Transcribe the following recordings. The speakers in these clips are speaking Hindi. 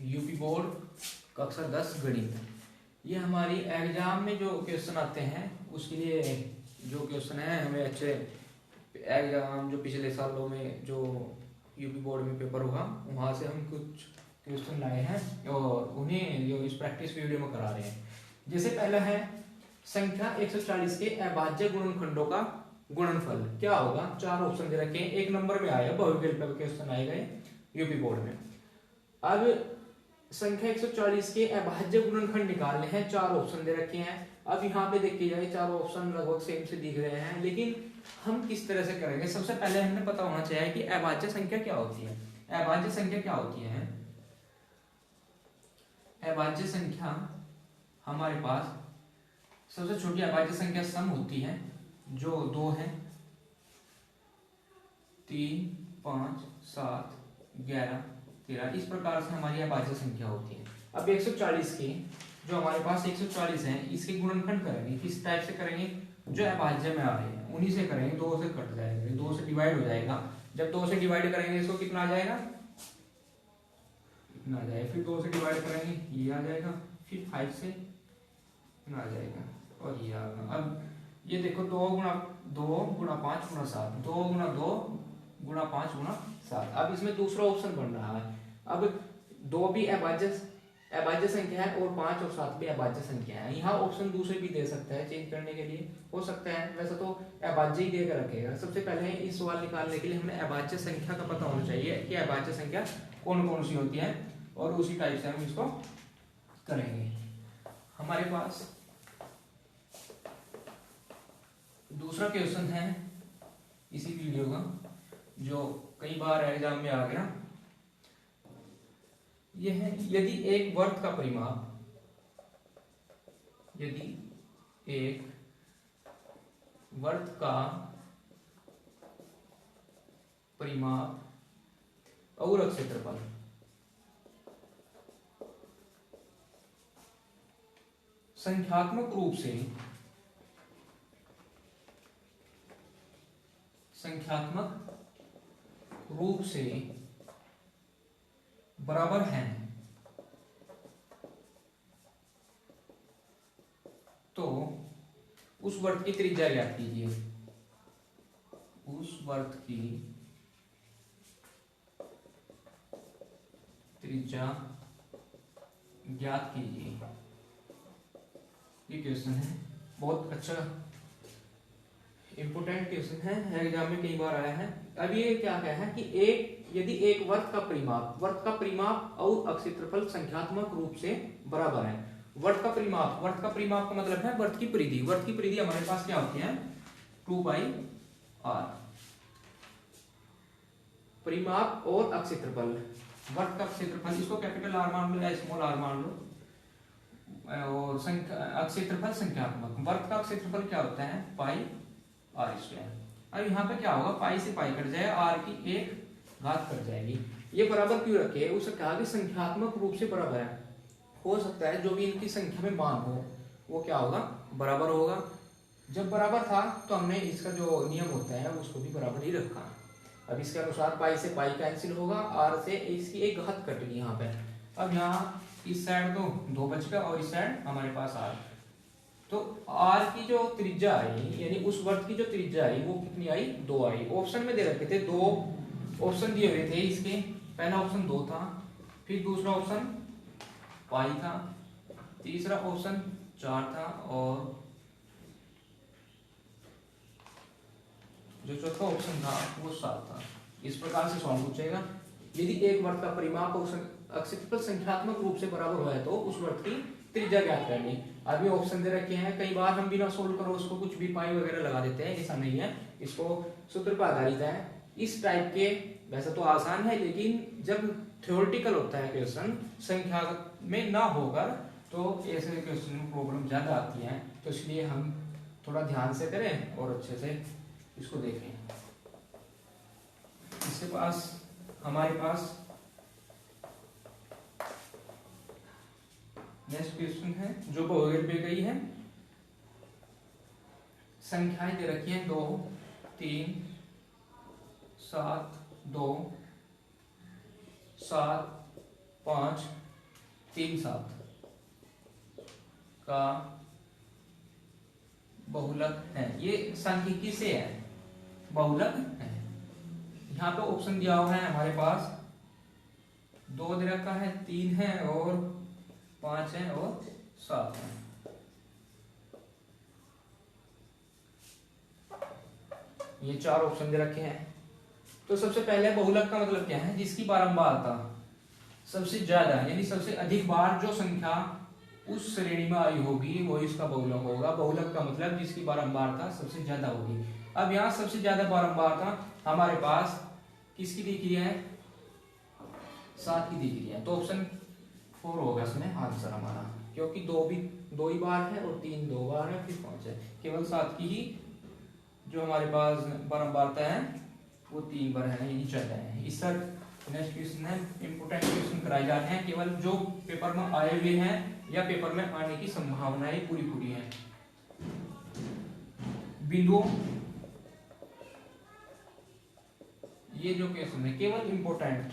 यूपी बोर्ड कक्षा 10 गणित। ये हमारी एग्जाम में जो क्वेश्चन आते हैं उसके लिए जो क्वेश्चन है हमें अच्छे एग्जाम जो पिछले सालों में जो यूपी बोर्ड में पेपर हुआ वहाँ से हम कुछ क्वेश्चन लाए हैं और उन्हें जो इस प्रैक्टिस वीडियो में करा रहे हैं। जैसे पहला है संख्या 140 के अभाज्य गुणनखंडों का गुणनफल क्या होगा। 4 ऑप्शन दे रखे हैं, 1 नंबर में आया बहुविकल्प का क्वेश्चन आएगा यूपी बोर्ड में। अब संख्या 140 के अभाज्य गुणनखंड निकालने हैं, 4 ऑप्शन दे रखे हैं। अब यहाँ पे देखिए जाए 4 ऑप्शन लगभग सेम से दिख रहे हैं, लेकिन हम किस तरह से करेंगे। सबसे पहले हमें पता होना चाहिए कि अभाज्य संख्या क्या होती है। अभाज्य संख्या क्या होती है? अभाज्य संख्या हमारे पास सबसे छोटी अभाज्य संख्या सम होती है जो 2 है, 3, 5, 7, 11, 13। इस प्रकार से हमारी अभाज्य संख्या होती है। अब 140 की जो हमारे पास 140 है इसके गुणनखंड करेंगे, किस टाइप से करेंगे? जो अभाज्य में आ रहे हैं उन्हीं से करेंगे। 2 से कट जाएगा, 2 से डिवाइड हो जाएगा। जब 2 से डिवाइड करेंगे इसको कितना आ जाएगा? इतना आ जाएगा। फिर 2 से डिवाइड करेंगे ये आ जाएगा, फिर 5 से इतना आ जाएगा और ये आ गया। अब ये देखो 2 गुणा 5 गुणा 7, 2 गुणा 2 गुणा 5 गुणा 7। अब इसमें दूसरा ऑप्शन बन रहा है। अब 2 भी अभाज्य संख्या है और 5 और 7 भी अभाज्य संख्या है। यहाँ ऑप्शन दूसरे भी दे सकता है, चेंज करने के लिए हो सकता है। वैसे तो अभाज्य ही देकर रखेगा। सबसे पहले इस सवाल निकालने के लिए हमें अभाज्य संख्या का पता होना चाहिए कि अभाज्य संख्या कौन कौन सी होती है और उसी टाइप से हम इसको करेंगे। हमारे पास दूसरा क्वेश्चन है इसी वीडियो का जो कई बार एग्जाम में आ गया। यह है यदि एक वर्त का परिमाप और क्षेत्रफल संख्यात्मक रूप से बराबर हैं तो उस वर्त की त्रिज्या ज्ञात कीजिए। उस वर्त की त्रिज्या ज्ञात कीजिए। ये क्वेश्चन है, बहुत अच्छा इंपोर्टेंट क्वेश्चन है, एग्जाम में कई बार आया है। अब ये क्या है कि यदि एक वर्त का परिमाप और क्षेत्रफल संख्यात्मक रूप से बराबर है। वर्त का परिमाप का मतलब है वर्त की परिधि हमारे पास क्या होती है? 2πr। परिमाप और क्षेत्रफल, वर्त का क्षेत्रफल इसको कैपिटल आर मान लो या स्मॉल आर मान लो, और क्षेत्रफल संख्यात्मक। वर्त का क्षेत्रफल क्या होता है? πr²। अब यहाँ पे क्या होगा? पाई से पाई कट जाएगा, आर की 1 घात कट जाएगी। ये बराबर क्यों रखे? उसे कहा कि संख्यात्मक रूप से बराबर है। हो सकता है जो भी इनकी संख्या में मान हो वो क्या होगा? बराबर होगा। जब बराबर था तो हमने इसका जो नियम होता है उसको भी बराबर ही रखा। अब इसके अनुसार पाई से पाई कैंसिल होगा, आर से इसकी 1 घात कटेगी यहाँ पे। अब यहाँ इस साइड तो 2 बच गया और इस साइड हमारे पास आर। तो आर की जो त्रिज्या आई यानी उस वर्त की जो त्रिज्या आई वो कितनी आई? 2 आई। ऑप्शन में दे रखे थे, 2 ऑप्शन दिए हुए थे इसके। पहला ऑप्शन 2 था, फिर दूसरा ऑप्शन पाई था, तीसरा ऑप्शन 4 था और जो चौथा ऑप्शन था वो 7 था। इस प्रकार से सवाल पूछेगा। यदि एक वर्त का परिमाप और क्षेत्रफल संख्यात्मक रूप से बराबर हुआ है तो उस वर्त की त्रिज्या ज्ञात करनी। अभी ऑप्शन दे रखे हैं, कई बार हम बिना सोल्व करो उसको कुछ भी पाई वगैरह लगा देते हैं, ऐसा नहीं है। इसको सूत्र पर आधारित है। इस टाइप के वैसे तो आसान है, लेकिन जब थ्योरेटिकल होता है क्वेश्चन, संख्या में ना होकर, तो ऐसे क्वेश्चन में प्रॉब्लम ज्यादा आती है। तो इसलिए हम थोड़ा ध्यान से करें और अच्छे से इसको देखें। इसके पास हमारे पास नेक्स्ट क्वेश्चन है जो बहुविकल्प पे गई है। संख्याएं दे रखी हैं 2, 3, 7, 2, 7, 5, 3 7 का बहुलक है। ये सांख्यिकी से है, बहुलक है। यहाँ पे ऑप्शन दिया हुआ है हमारे पास 2 दे रखा है, 3 है और 5 है और 7 है। ये 4 ऑप्शन दे रखे हैं। तो सबसे पहले बहुलक का मतलब क्या है? जिसकी बारंबारता सबसे ज्यादा यानी सबसे अधिक बार जो संख्या उस श्रेणी में आई होगी वो इसका बहुलक होगा। बहुलक का मतलब जिसकी बारंबारता सबसे ज्यादा होगी। अब यहाँ सबसे ज्यादा बारंबारता हमारे पास किसकी दिख रही है? 7 की दिख रही है। तो ऑप्शन 4 होगा इसमें आंसर हमारा, क्योंकि 2 ही बार है और 3 2 बार है, फिर 5 है। केवल 7 की ही जो हमारे पास बारंबारता है वो 3 बार है, यही ज्यादा है। इस सर नेक्स्ट क्वेश्चन है, इंपोर्टेंट क्वेश्चन कराए जाते हैं, केवल जो पेपर में आए हुए हैं या पेपर में आने की संभावनाएं पूरी है। बिंदुओं, ये जो क्वेश्चन है केवल इंपोर्टेंट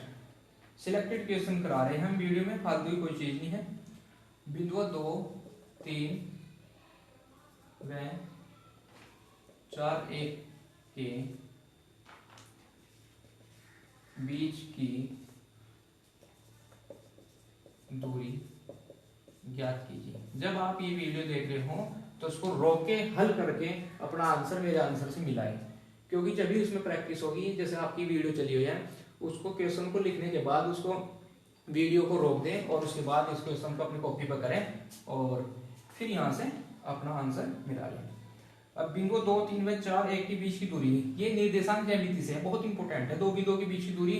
सिलेक्टेड क्वेश्चन करा रहे हैं हम वीडियो में, फालतू की कोई चीज नहीं है। बिंदुओं 2 3 व 4 1 के बीच की दूरी ज्ञात कीजिए। जब आप ये वीडियो देख रहे हो तो उसको रोक के हल करके अपना आंसर मेरे आंसर से मिलाएं, क्योंकि जब भी उसमें प्रैक्टिस होगी, जैसे आपकी वीडियो चली हुई है, उसको क्वेश्चन को लिखने के बाद उसको वीडियो को रोक दें और उसके बाद इस क्वेश्चन को अपनी कॉपी पर करें और फिर यहाँ से अपना आंसर मिला लें। अब बिंदु 2 3 व 4 1 के बीच की दूरी, ये निर्देशांक ज्यामिति से है, बहुत इंपॉर्टेंट है। 2 बिंदुओं के बीच की दूरी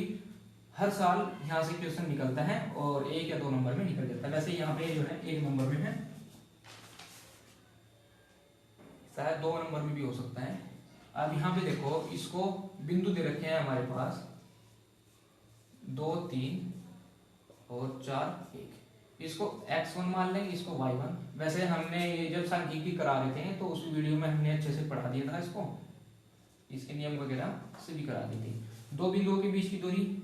हर साल यहाँ से क्वेश्चन निकलता है और 1 या 2 नंबर में निकल जाता है। वैसे यहाँ पे जो है 1 नंबर में है, शायद 2 नंबर में भी हो सकता है। अब यहाँ पे देखो, इसको बिंदु दे रखे हैं हमारे पास 2 3 और 4 1, इसको x1 मान लेंगे, इसको y1। वैसे हमने ये जब सांख्यिकी करा रहे थे तो उस वीडियो में हमने अच्छे से पढ़ा दिया था, इसको इसके नियम वगैरह से भी करा दी थी। 2 बिंदुओं के बीच की दूरी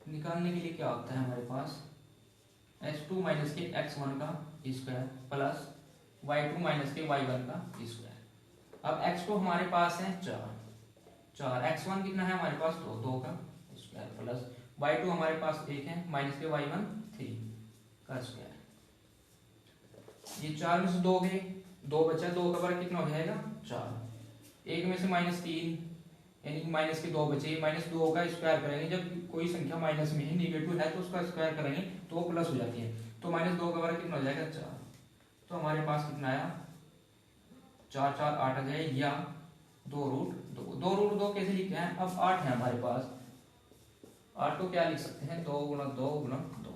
निकालने के लिए क्या होता है हमारे पास? x2 माइनस के x1 का स्क्वायर प्लस y2 माइनस के y1 का स्क्वायर। अब x2 हमारे पास है 4, x1 कितना है हमारे पास? 2 का स्क्वायर प्लस y2 हमारे पास 1 है, माइनस के y1 3 का स्क्वायर। ये 4 में से 2 गए, 2 बचा, 2 का वर्ग कितना हो जाएगा? 4। 1 में से -3 यानी माइनस के 2 बचे, -2 का स्क्वायर करेंगे। जब कोई संख्या माइनस में है, निगेटिव है, तो उसका स्क्वायर करेंगे तो वो प्लस हो जाती है। तो -2 का वर्ग कितना हो जाएगा? 4। तो हमारे पास कितना आया? 4 4 8 आ जाए, या 2√2 कैसे लिखते हैं? अब 8 है हमारे पास, 8 को क्या लिख सकते हैं? 2 गुणा 2 गुणा 2।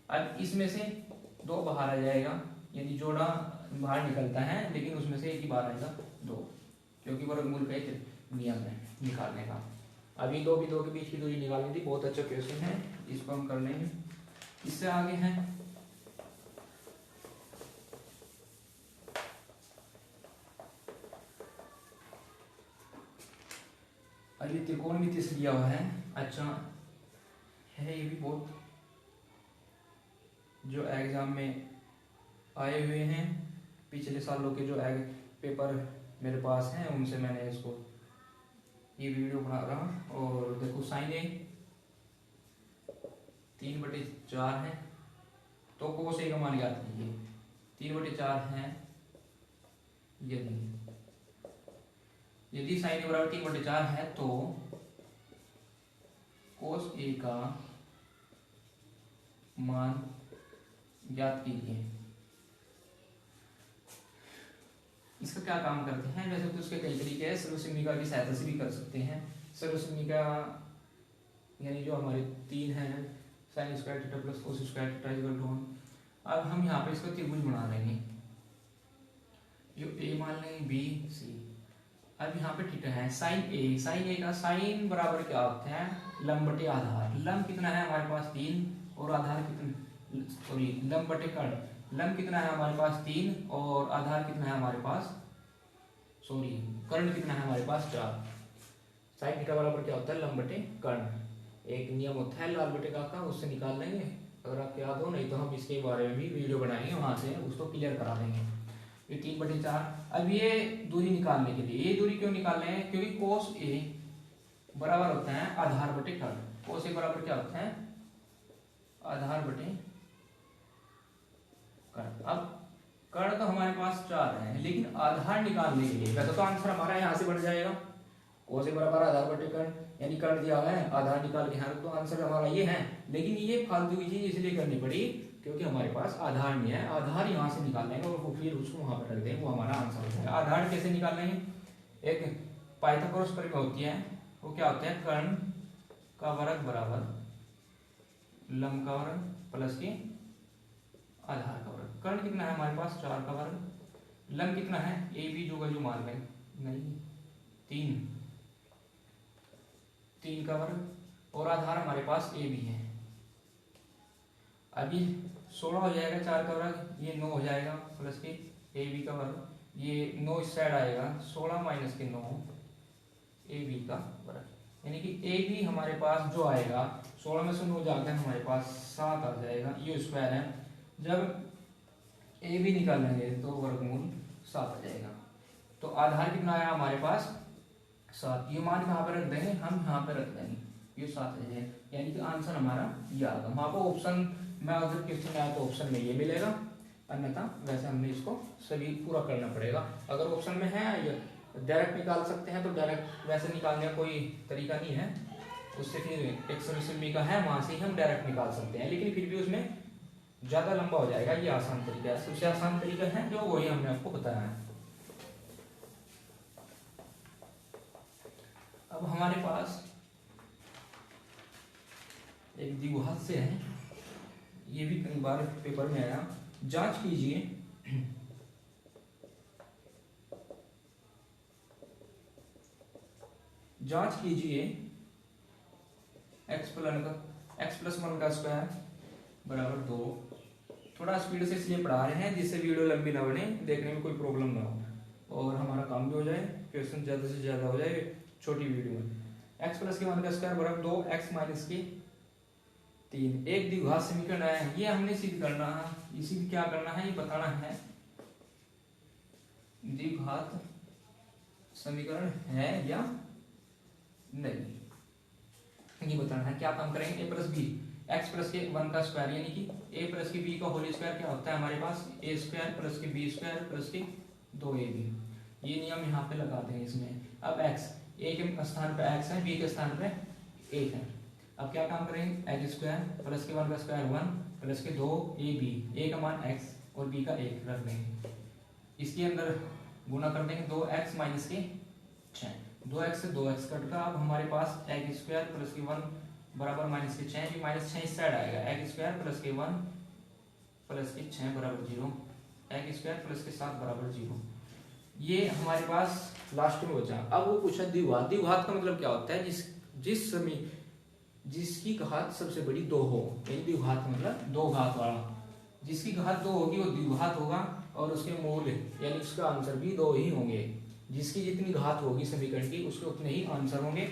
अब इसमें से 2 बाहर आ जाएगा, यानी जोड़ा बाहर निकलता है, लेकिन उसमें से एक ही बाहर आएगा 2, क्योंकि वर्गमूल का एक नियम है निकालने का। अभी 2 बिंदुओं के बीच की दूरी निकालनी थी, बहुत अच्छा क्वेश्चन है, इसको हम कर लेंगे। इससे आगे है अभी त्रिकोणमिति से दिया हुआ है। अच्छा है, ये भी बहुत जो एग्जाम में आए हुए हैं, पिछले सालों के जो पेपर मेरे पास हैं उनसे मैंने इसको ये वीडियो बना रहा। और देखो साइन ए 3/4 है, तो कोस ए का मान याद कीजिए। 3/4 है, यदि साइन ए बराबर 3/4 है तो कोस ए का मान ज्ञात कीजिए। इसका क्या काम करते हैं? वैसे तो उसके कई तरीके हैं, सर्वसम्मिका की सहायता से भी कर सकते हैं। सर्वसम्मिका यानी जो हमारे 3 हैं, sine square theta plus cos square theta equal to 1। अब हम यहाँ पे इसका त्रिभुज बना लेंगे, जो ए मान लेंगे, बी सी। अब यहाँ पे थीटा है, साइन ए का साइन बराबर क्या होता है? लंब बटे आधार। लंब कितना है हमारे पास? 3, और आधार कितना, सॉरी लंब बटे कर्ण। लंब कितना है हमारे पास? 3, और आधार कितना है हमारे पास, सॉरी कर्ण कितना है हमारे पास? 4। साइन थीटा बराबर क्या होता है? लंब बटे कर्ण। एक नियम होता है लाल बटे का उससे निकाल लेंगे, अगर आपको याद हो, नहीं तो हम इसके बारे में भी वीडियो बनाएंगे, वहां से उसको क्लियर करा देंगे। ये 3/4। अब ये दूरी निकालने के लिए, ये दूरी क्यों निकाल रहे हैं, क्योंकि कोस ए बराबर होता है आधार बटे कर्ण। कोस ए बराबर क्या होता है, आधार बटे कर्ण। अब कर्ण तो हमारे पास 4 है, लेकिन आधार निकालने के लिए वैसे तो आंसर हमारा यहाँ से बन जाएगा, कोस ए बराबर आधार बटे कर्ण, यानी कर्ण दिया हुआ है, आधार निकाल के यहाँ तो आंसर हमारा ये है। लेकिन ये फालतू की चीज इसलिए करनी पड़ी क्योंकि हमारे पास आधार नहीं है, आधार यहाँ से निकाल लेंगे और फिर उसको वहां पर रख देंगे, वो हमारा आंसर हो जाएगा। आधार कैसे निकाल लेंगे, एक पाइथागोरस प्रमेय होती है, वो क्या होता है, कर्ण का वर्ग बराबर लंब का वर्ग प्लस के आधार का वर्ग। कर्ण कितना है हमारे पास, 4 का वर्ग, लंब कितना है, ए बी जो मान लें, नहीं 3 का वर्ग, और आधार हमारे पास ए बी है। अभी 16 हो जाएगा 4 का वर्ग, ये 9 हो जाएगा प्लस के ए बी का वर्ग, ये 9 इस साइड आएगा, 16 माइनस के 9 ए बी का वर्ग, यानी कि ए बी हमारे पास जो आएगा 16 में से 9 जाकर हमारे पास 7 आ जाएगा, ये स्क्वायर है। जब ए बी निकालेंगे तो वर्गमूल 7 आ जाएगा। तो आधार कितना आया हमारे पास 7, ये मान कहाँ पर रख देंगे, हम यहाँ पे रख देंगे, ये 7 आ जाएगा, यानी कि आंसर हमारा ये आ गया। वहाँ पर ऑप्शन में अगर क्वेश्चन आया तो ऑप्शन में ये मिलेगा, अन्यथा वैसे हमने इसको सभी पूरा करना पड़ेगा। अगर ऑप्शन में है डायरेक्ट निकाल सकते हैं तो डायरेक्ट वैसे निकालने का कोई तरीका नहीं है, उससे फिर एक सोल्यूशन भी का है, वहां से ही हम डायरेक्ट निकाल सकते हैं, लेकिन फिर भी उसमें ज्यादा लंबा हो जाएगा। ये आसान तरीका है, सबसे आसान तरीका है जो वही हमने आपको बताया है। अब हमारे पास एक द्विघात से है, ये भी कई बार पेपर में आया, जांच कीजिए जांच कीजिए x प्लस 1 का स्क्वायर बराबर 2। थोड़ा स्पीड से इसलिए पढ़ा रहे हैं जिससे वीडियो लंबी ना बने, देखने में कोई प्रॉब्लम ना हो और हमारा काम भी हो जाए, क्वेश्चन ज्यादा से ज्यादा हो जाए छोटी वीडियो में। x प्लस के 1 का स्क्वायर बराबर 2, x माइनस के 3। एक द्विघात समीकरण है, ये हमने सिद्ध करना है, इसी क्या करना है, ये बताना है द्विघात समीकरण है या नहीं, ये बताना है। क्या काम करेंगे, a plus B, x plus के 1 का स्क्वायर यानी कि a प्लस के b का होल स्क्वायर क्या होता है हमारे पास, a स्क्वायर प्लस के b स्क्वायर प्लस के 2ab। ये नियम यहाँ पे लगाते हैं इसमें। अब x a के स्थान पे x है, b के स्थान पे 1 है। अब क्या काम करेंगे, x स्क्वायर प्लस के 1 का स्क्वायर 1 प्लस के 2ab, a का मान x और b का 1 रख देंगे, इसके अंदर गुना कर देंगे 2x माइनस के 6, 2x से 2x कट का। अब हमारे पास x स्क्वायर प्लस के 1 बराबर माइनस के 6, माइनस 6 इस साइड आएगा, x स्क्वायर प्लस के 1 प्लस के 6 बराबर 0, x स्क्वायर प्लस के 7 बराबर 0। ये हमारे पास लास्ट में बचा। अब वो पूछा द्विघात, द्विघात का मतलब क्या होता है, जिस समय जिसकी घात सबसे बड़ी 2 हो, यानी द्विघात मतलब 2 घात वाला, जिसकी घात 2 होगी वो द्विघात होगा और उसके मूल यानी उसका आंसर भी 2 ही होंगे। जिसकी जितनी घात होगी समीकरण की उसके उतने ही आंसर होंगे।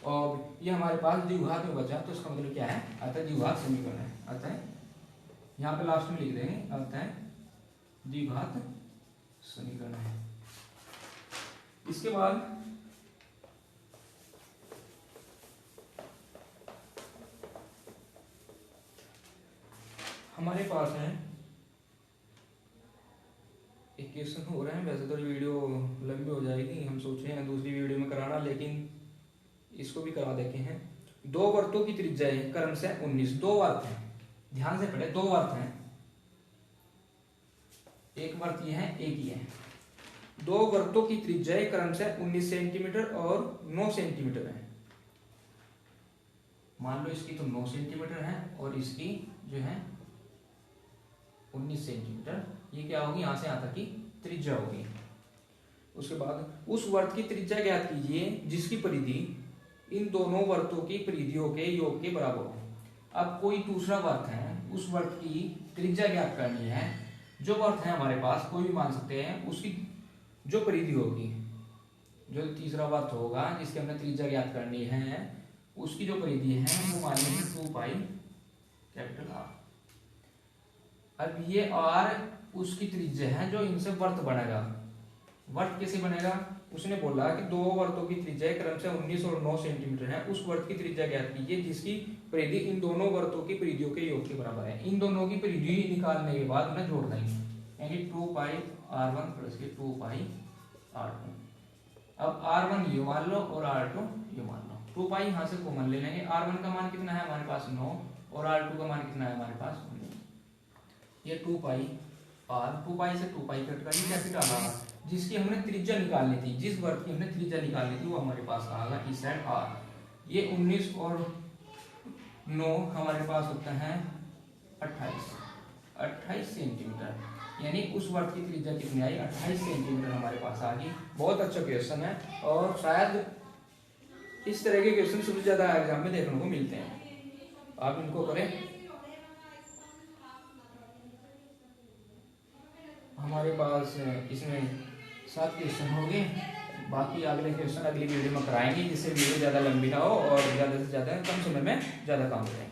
और ये हमारे पास द्विघात में बचा, तो इसका मतलब क्या है, अतः द्विघात समीकरण है, अतः यहाँ पे लास्ट में लिख देंगे अतः द्विघात समीकरण है। इसके बाद हमारे पास है एक क्वेश्चन हो रहे हैं, वैसे तो वीडियो लंबी हो जाएगी, हम सोच रहे हैं दूसरी वीडियो में कराना, लेकिन इसको भी करा देते हैं। 2 वर्तों की त्रिज्या क्रम से 19, 2 वर्त हैं, ध्यान से पढ़े, 2 वर्त हैं, एक वर्त ये है एक ही है। 2 वर्तों की त्रिज्या क्रम से 19 सेंटीमीटर और 9 सेंटीमीटर है। मान लो इसकी तो 9 सेंटीमीटर है और इसकी जो है 19 सेंटीमीटर, ये क्या होगी, यहां से यहां तक की त्रिज्या होगी। उसके बाद उस वर्त की त्रिज्या ज्ञात कीजिए जिसकी परिधि इन दोनों वर्तों की परिधियों के योग के बराबर हो। अब कोई दूसरा वर्त है, उस वर्त की त्रिज्या ज्ञात करनी है। जो वर्त है हमारे पास कोई भी मान सकते हैं, उसकी जो परिधि होगी, जो तीसरा वर्त होगा जिसकी हमने त्रिज्या ज्ञात करनी है, उसकी जो परिधि है वो मान लेंगे 2 पाई कैपिटल आर। अब ये आर उसकी त्रिज्या है जो इनसे वर्त बनेगा। वर्त कैसे बनेगा? उसने बोला कि दो वर्तों की त्रिज्या क्रमशः 19 और 9 सेंटीमीटर है, उस वर्त की त्रिज्या ज्ञात कीजिए जिसकी परिधि इन दोनों वर्तों की परिधियों के योग के बराबर है। इन दोनों की परिधि निकालने के बाद उन्हें जोड़ देंगे, यानी 2 पाई r1 प्लस 2 पाई r2। अब r1 ये मान लो और r2 ये मान लो। 2 पाई यहाँ से कॉमन ले लेंगे। r1 का मान कितना है हमारे पास 9 और r2 का मान कितना है हमारे पास 19। ये 2 पाई r 2 पाई से 2 पाई कट कर कैपिटल आर जिसकी हमने त्रिज्या निकालनी थी, जिस वर्ग की हमने त्रिज्या निकालनी थी वो हमारे पास आएगा इस साइड r। ये 19 और 9 हमारे पास होता है 28 सेंटीमीटर, यानी उस वर्ग की त्रिज्या कितनी आई 28 सेंटीमीटर हमारे पास आ गई। बहुत अच्छा क्वेश्चन है और शायद इस तरह के क्वेश्चन सबसे ज्यादा एग्जाम में देखने को मिलते हैं। आप इनको करें। हमारे पास इसमें 7 क्वेश्चन हो गए, बाकी अगले क्वेश्चन अगली वीडियो में कराएंगे जिससे वीडियो ज़्यादा लंबी ना हो और ज़्यादा से ज़्यादा कम समय में ज़्यादा काम करें।